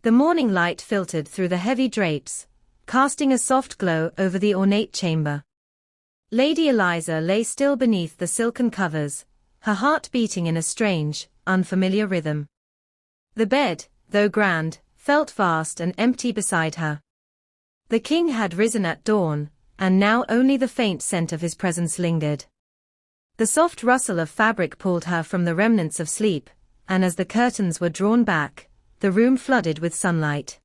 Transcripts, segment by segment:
The morning light filtered through the heavy drapes, casting a soft glow over the ornate chamber. Lady Eliza lay still beneath the silken covers, her heart beating in a strange, unfamiliar rhythm. The bed, though grand, felt vast and empty beside her. The king had risen at dawn, and now only the faint scent of his presence lingered. The soft rustle of fabric pulled her from the remnants of sleep, and as the curtains were drawn back, the room flooded with sunlight.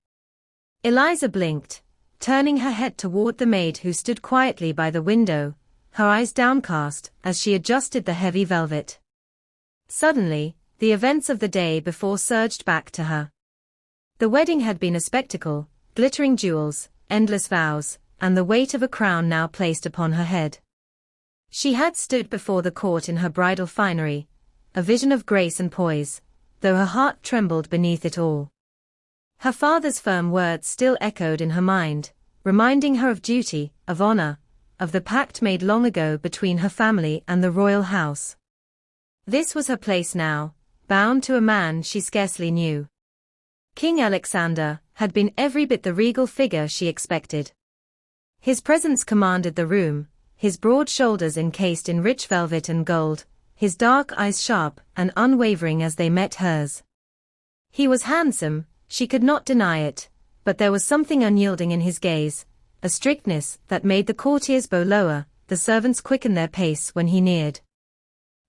Eliza blinked, turning her head toward the maid who stood quietly by the window, her eyes downcast as she adjusted the heavy velvet. Suddenly, the events of the day before surged back to her. The wedding had been a spectacle, glittering jewels, endless vows, and the weight of a crown now placed upon her head. She had stood before the court in her bridal finery, a vision of grace and poise, though her heart trembled beneath it all. Her father's firm words still echoed in her mind, reminding her of duty, of honor, of the pact made long ago between her family and the royal house. This was her place now, bound to a man she scarcely knew. King Alexander had been every bit the regal figure she expected. His presence commanded the room, his broad shoulders encased in rich velvet and gold, his dark eyes sharp and unwavering as they met hers. He was handsome, she could not deny it, but there was something unyielding in his gaze, a strictness that made the courtiers bow lower, the servants quicken their pace when he neared.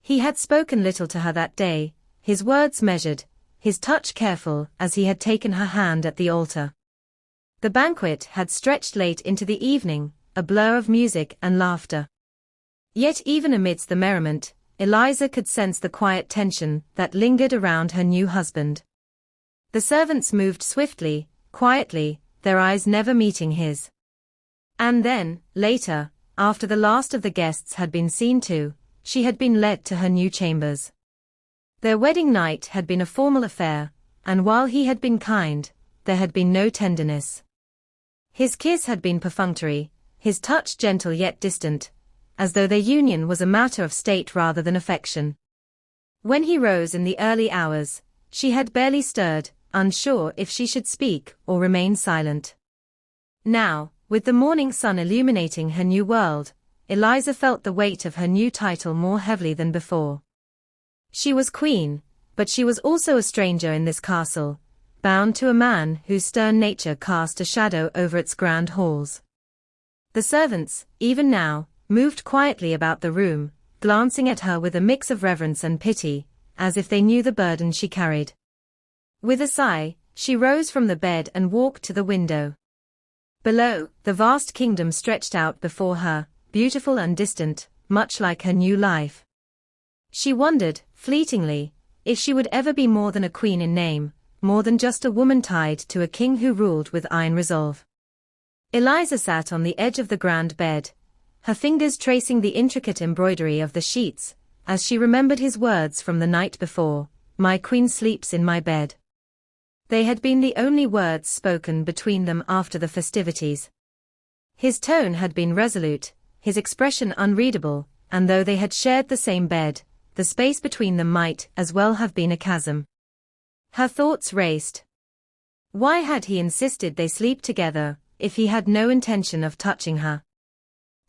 He had spoken little to her that day, his words measured, his touch careful as he had taken her hand at the altar. The banquet had stretched late into the evening, a blur of music and laughter. Yet even amidst the merriment, Eliza could sense the quiet tension that lingered around her new husband. The servants moved swiftly, quietly, their eyes never meeting his. And then, later, after the last of the guests had been seen to, she had been led to her new chambers. Their wedding night had been a formal affair, and while he had been kind, there had been no tenderness. His kiss had been perfunctory, his touch gentle yet distant, as though their union was a matter of state rather than affection. When he rose in the early hours, she had barely stirred, unsure if she should speak or remain silent. Now, with the morning sun illuminating her new world, Eliza felt the weight of her new title more heavily than before. She was queen, but she was also a stranger in this castle, bound to a man whose stern nature cast a shadow over its grand halls. The servants, even now, moved quietly about the room, glancing at her with a mix of reverence and pity, as if they knew the burden she carried. With a sigh, she rose from the bed and walked to the window. Below, the vast kingdom stretched out before her, beautiful and distant, much like her new life. She wondered, fleetingly, if she would ever be more than a queen in name, more than just a woman tied to a king who ruled with iron resolve. Eliza sat on the edge of the grand bed, her fingers tracing the intricate embroidery of the sheets, as she remembered his words from the night before, "My queen sleeps in my bed." They had been the only words spoken between them after the festivities. His tone had been resolute, his expression unreadable, and though they had shared the same bed, the space between them might as well have been a chasm. Her thoughts raced. Why had he insisted they sleep together, if he had no intention of touching her?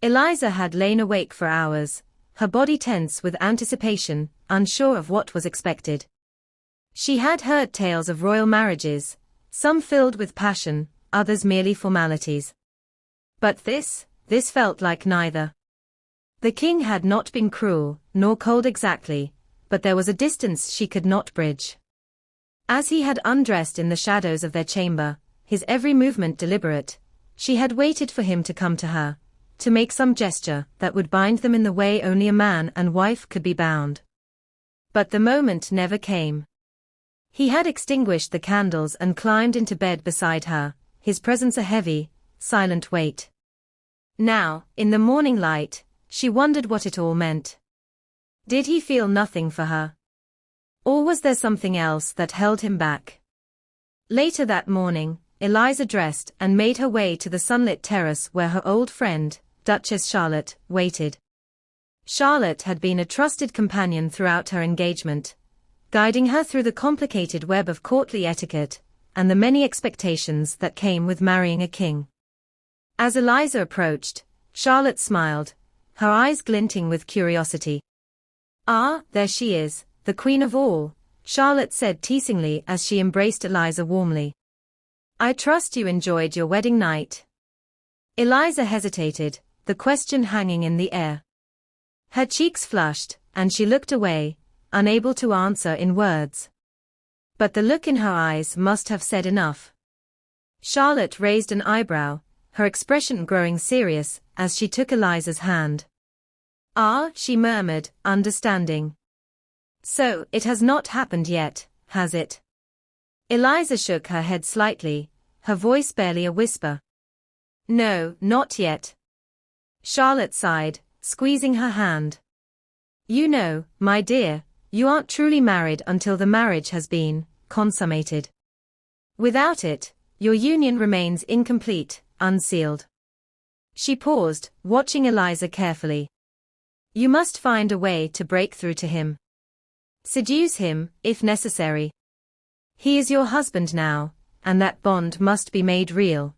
Eliza had lain awake for hours, her body tense with anticipation, unsure of what was expected. She had heard tales of royal marriages, some filled with passion, others merely formalities. But this felt like neither. The king had not been cruel, nor cold exactly, but there was a distance she could not bridge. As he had undressed in the shadows of their chamber, his every movement deliberate, she had waited for him to come to her, to make some gesture that would bind them in the way only a man and wife could be bound. But the moment never came. He had extinguished the candles and climbed into bed beside her, his presence a heavy, silent weight. Now, in the morning light, she wondered what it all meant. Did he feel nothing for her? Or was there something else that held him back? Later that morning, Eliza dressed and made her way to the sunlit terrace where her old friend, Duchess Charlotte, waited. Charlotte had been a trusted companion throughout her engagement, guiding her through the complicated web of courtly etiquette, and the many expectations that came with marrying a king. As Eliza approached, Charlotte smiled, her eyes glinting with curiosity. "Ah, there she is, the queen of all," Charlotte said teasingly as she embraced Eliza warmly. "I trust you enjoyed your wedding night." Eliza hesitated, the question hanging in the air. Her cheeks flushed, and she looked away, unable to answer in words. But the look in her eyes must have said enough. Charlotte raised an eyebrow, her expression growing serious as she took Eliza's hand. "Ah," she murmured, understanding. "So, it has not happened yet, has it?" Eliza shook her head slightly, her voice barely a whisper. "No, not yet." Charlotte sighed, squeezing her hand. "You know, my dear, you aren't truly married until the marriage has been consummated. Without it, your union remains incomplete, unsealed." She paused, watching Eliza carefully. "You must find a way to break through to him. Seduce him, if necessary. He is your husband now, and that bond must be made real."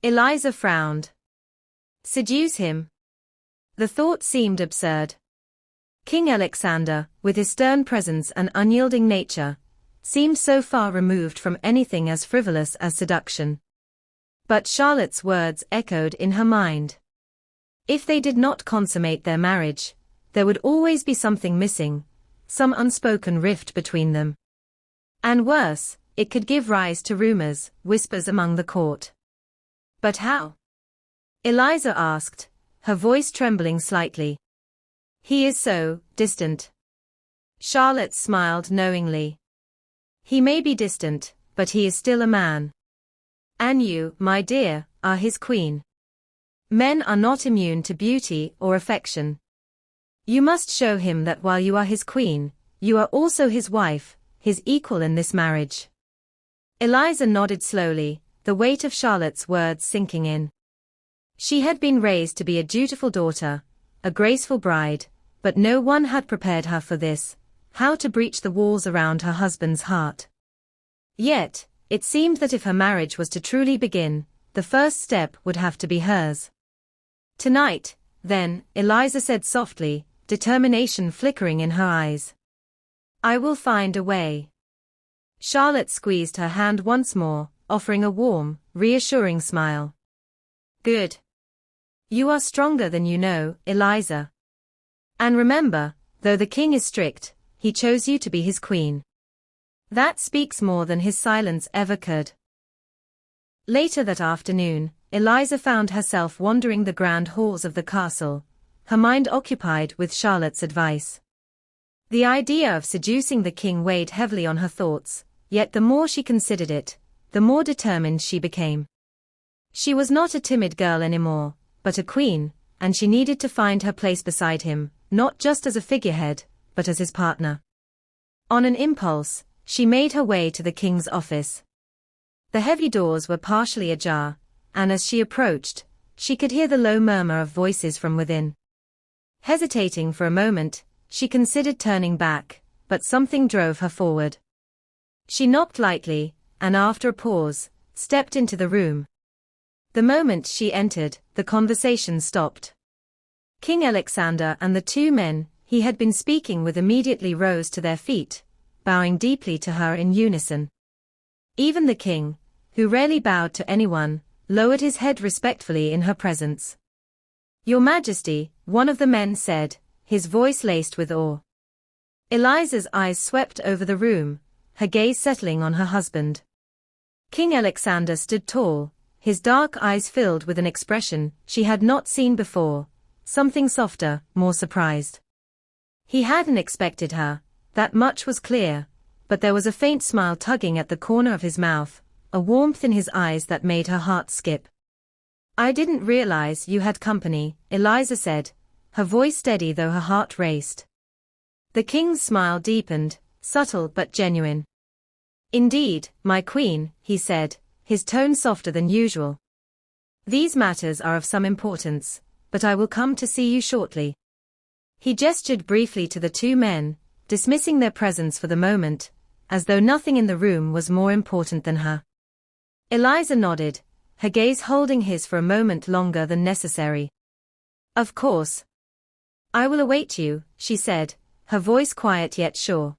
Eliza frowned. Seduce him? The thought seemed absurd. King Alexander, with his stern presence and unyielding nature, seemed so far removed from anything as frivolous as seduction. But Charlotte's words echoed in her mind. If they did not consummate their marriage, there would always be something missing, some unspoken rift between them. And worse, it could give rise to rumors, whispers among the court. But how? Eliza asked, her voice trembling slightly. "He is so distant." Charlotte smiled knowingly. "He may be distant, but he is still a man. And you, my dear, are his queen. Men are not immune to beauty or affection. You must show him that while you are his queen, you are also his wife, his equal in this marriage." Eliza nodded slowly, the weight of Charlotte's words sinking in. She had been raised to be a dutiful daughter, a graceful bride, but no one had prepared her for this, how to breach the walls around her husband's heart. Yet, it seemed that if her marriage was to truly begin, the first step would have to be hers. "Tonight, then," Eliza said softly, determination flickering in her eyes. "I will find a way." Charlotte squeezed her hand once more, offering a warm, reassuring smile. "Good. You are stronger than you know, Eliza. And remember, though the king is strict, he chose you to be his queen. That speaks more than his silence ever could." Later that afternoon, Eliza found herself wandering the grand halls of the castle, her mind occupied with Charlotte's advice. The idea of seducing the king weighed heavily on her thoughts, yet the more she considered it, the more determined she became. She was not a timid girl anymore, but a queen, and she needed to find her place beside him, not just as a figurehead, but as his partner. On an impulse, she made her way to the king's office. The heavy doors were partially ajar, and as she approached, she could hear the low murmur of voices from within. Hesitating for a moment, she considered turning back, but something drove her forward. She knocked lightly, and after a pause, stepped into the room. The moment she entered, the conversation stopped. King Alexander and the two men he had been speaking with immediately rose to their feet, bowing deeply to her in unison. Even the king, who rarely bowed to anyone, lowered his head respectfully in her presence. "Your Majesty," one of the men said, his voice laced with awe. Eliza's eyes swept over the room, her gaze settling on her husband. King Alexander stood tall, his dark eyes filled with an expression she had not seen before, something softer, more surprised. He hadn't expected her, that much was clear, but there was a faint smile tugging at the corner of his mouth, a warmth in his eyes that made her heart skip. "I didn't realize you had company," Eliza said, her voice steady though her heart raced. The king's smile deepened, subtle but genuine. "Indeed, my queen," he said, his tone softer than usual. "These matters are of some importance, but I will come to see you shortly." He gestured briefly to the two men, dismissing their presence for the moment, as though nothing in the room was more important than her. Eliza nodded, her gaze holding his for a moment longer than necessary. "Of course. I will await you," she said, her voice quiet yet sure.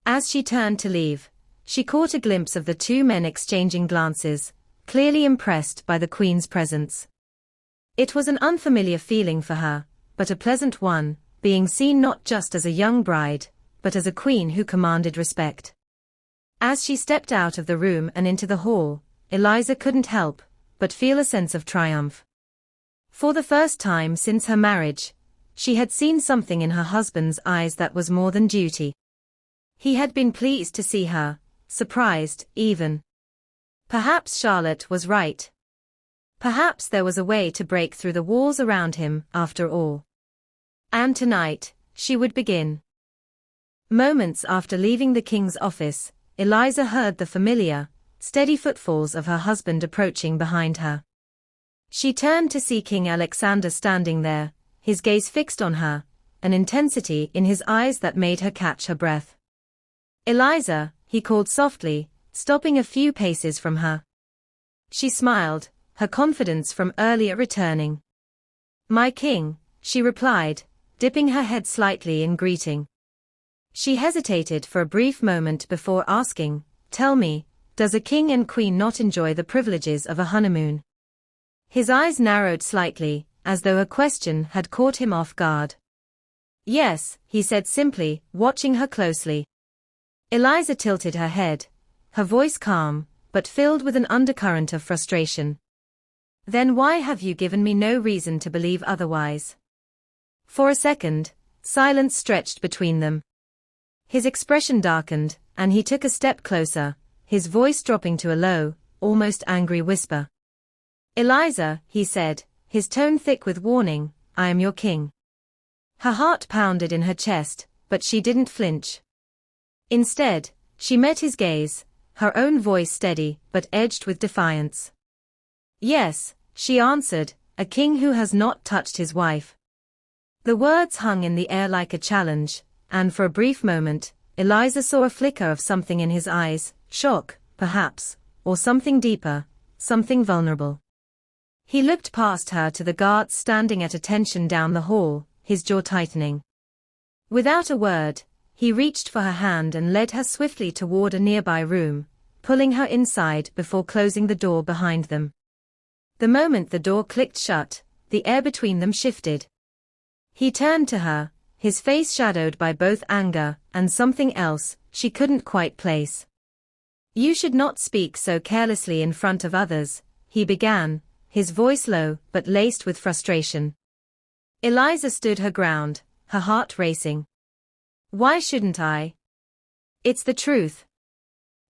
As she turned to leave, she caught a glimpse of the two men exchanging glances, clearly impressed by the Queen's presence. It was an unfamiliar feeling for her, but a pleasant one, being seen not just as a young bride, but as a queen who commanded respect. As she stepped out of the room and into the hall, Eliza couldn't help but feel a sense of triumph. For the first time since her marriage, she had seen something in her husband's eyes that was more than duty. He had been pleased to see her, surprised, even. Perhaps Charlotte was right. Perhaps there was a way to break through the walls around him, after all. And tonight, she would begin. Moments after leaving the king's office, Eliza heard the familiar, steady footfalls of her husband approaching behind her. She turned to see King Alexander standing there, his gaze fixed on her, an intensity in his eyes that made her catch her breath. "Eliza," he called softly, stopping a few paces from her. She smiled, her confidence from earlier returning. "My king," she replied, dipping her head slightly in greeting. She hesitated for a brief moment before asking, "Tell me, does a king and queen not enjoy the privileges of a honeymoon?" His eyes narrowed slightly, as though her question had caught him off guard. "Yes," he said simply, watching her closely. Eliza tilted her head, her voice calm, but filled with an undercurrent of frustration. "Then why have you given me no reason to believe otherwise?" For a second, silence stretched between them. His expression darkened, and he took a step closer, his voice dropping to a low, almost angry whisper. "Eliza," he said, his tone thick with warning, "I am your king." Her heart pounded in her chest, but she didn't flinch. Instead, she met his gaze, her own voice steady but edged with defiance. "Yes," she answered, "a king who has not touched his wife." The words hung in the air like a challenge, and for a brief moment, Eliza saw a flicker of something in his eyes, shock, perhaps, or something deeper, something vulnerable. He looked past her to the guards standing at attention down the hall, his jaw tightening. Without a word, he reached for her hand and led her swiftly toward a nearby room, pulling her inside before closing the door behind them. The moment the door clicked shut, the air between them shifted. He turned to her, his face shadowed by both anger and something else she couldn't quite place. "You should not speak so carelessly in front of others," he began, his voice low but laced with frustration. Eliza stood her ground, her heart racing. "Why shouldn't I? It's the truth."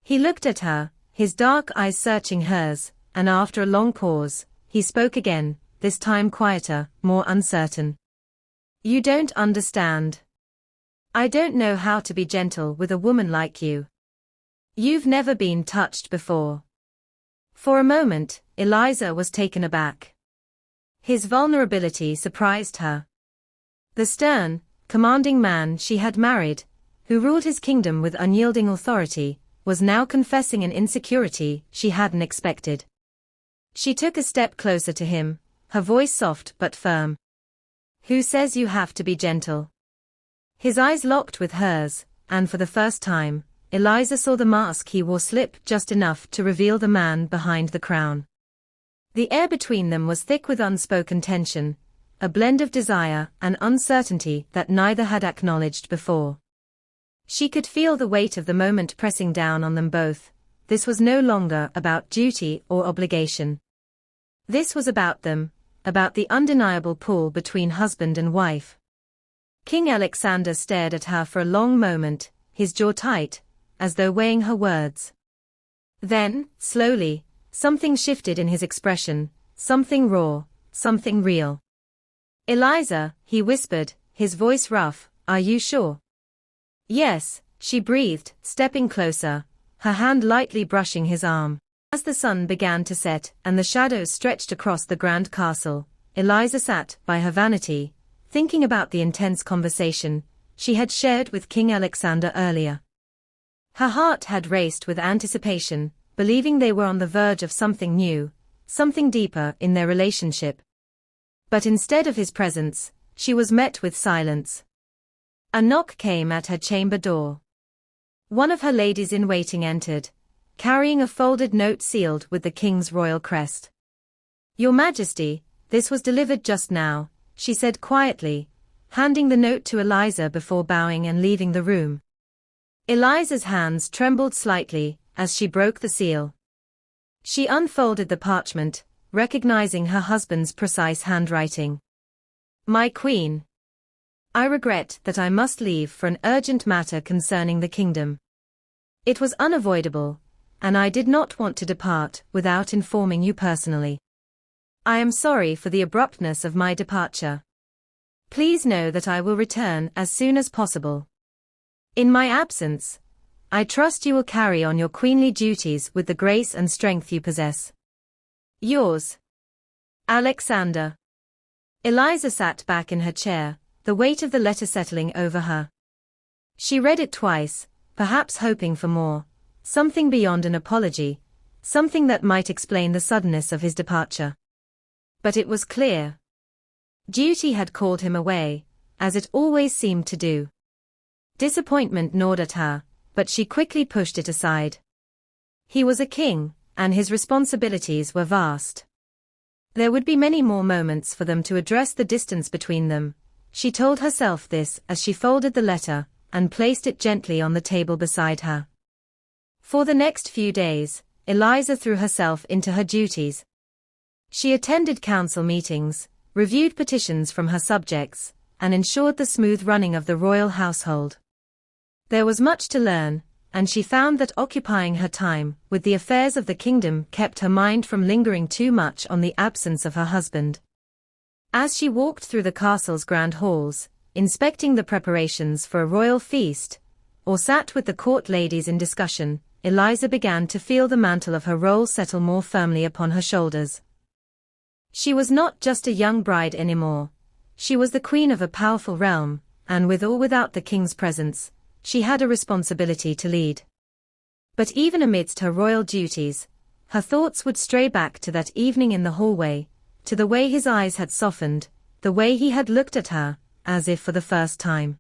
He looked at her, his dark eyes searching hers, and after a long pause, he spoke again, this time quieter, more uncertain. "You don't understand. I don't know how to be gentle with a woman like you. You've never been touched before." For a moment, Eliza was taken aback. His vulnerability surprised her. The stern, commanding man she had married, who ruled his kingdom with unyielding authority, was now confessing an insecurity she hadn't expected. She took a step closer to him, her voice soft but firm. "Who says you have to be gentle?" His eyes locked with hers, and for the first time, Eliza saw the mask he wore slip just enough to reveal the man behind the crown. The air between them was thick with unspoken tension, a blend of desire and uncertainty that neither had acknowledged before. She could feel the weight of the moment pressing down on them both. This was no longer about duty or obligation. This was about them, about the undeniable pull between husband and wife. King Alexander stared at her for a long moment, his jaw tight, as though weighing her words. Then, slowly, something shifted in his expression, something raw, something real. "Eliza," he whispered, his voice rough, "are you sure?" "Yes," she breathed, stepping closer, her hand lightly brushing his arm. As the sun began to set and the shadows stretched across the grand castle, Eliza sat by her vanity, thinking about the intense conversation she had shared with King Alexander earlier. Her heart had raced with anticipation, believing they were on the verge of something new, something deeper in their relationship. But instead of his presence, she was met with silence. A knock came at her chamber door. One of her ladies-in-waiting entered, carrying a folded note sealed with the king's royal crest. "Your Majesty, this was delivered just now," she said quietly, handing the note to Eliza before bowing and leaving the room. Eliza's hands trembled slightly as she broke the seal. She unfolded the parchment, recognizing her husband's precise handwriting. "My queen. I regret that I must leave for an urgent matter concerning the kingdom. It was unavoidable, and I did not want to depart without informing you personally. I am sorry for the abruptness of my departure. Please know that I will return as soon as possible. In my absence, I trust you will carry on your queenly duties with the grace and strength you possess. Yours, Alexander." Eliza sat back in her chair, the weight of the letter settling over her. She read it twice, perhaps hoping for more, something beyond an apology, something that might explain the suddenness of his departure. But it was clear. Duty had called him away, as it always seemed to do. Disappointment gnawed at her, but she quickly pushed it aside. He was a king, and his responsibilities were vast. There would be many more moments for them to address the distance between them. She told herself this as she folded the letter and placed it gently on the table beside her. For the next few days, Eliza threw herself into her duties. She attended council meetings, reviewed petitions from her subjects, and ensured the smooth running of the royal household. There was much to learn, and she found that occupying her time with the affairs of the kingdom kept her mind from lingering too much on the absence of her husband. As she walked through the castle's grand halls, inspecting the preparations for a royal feast, or sat with the court ladies in discussion, Eliza began to feel the mantle of her role settle more firmly upon her shoulders. She was not just a young bride anymore. She was the queen of a powerful realm, and with or without the king's presence, she had a responsibility to lead. But even amidst her royal duties, her thoughts would stray back to that evening in the hallway, to the way his eyes had softened, the way he had looked at her, as if for the first time.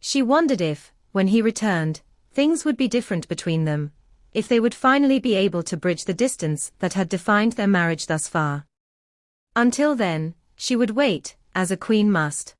She wondered if, when he returned, things would be different between them, if they would finally be able to bridge the distance that had defined their marriage thus far. Until then, she would wait, as a queen must.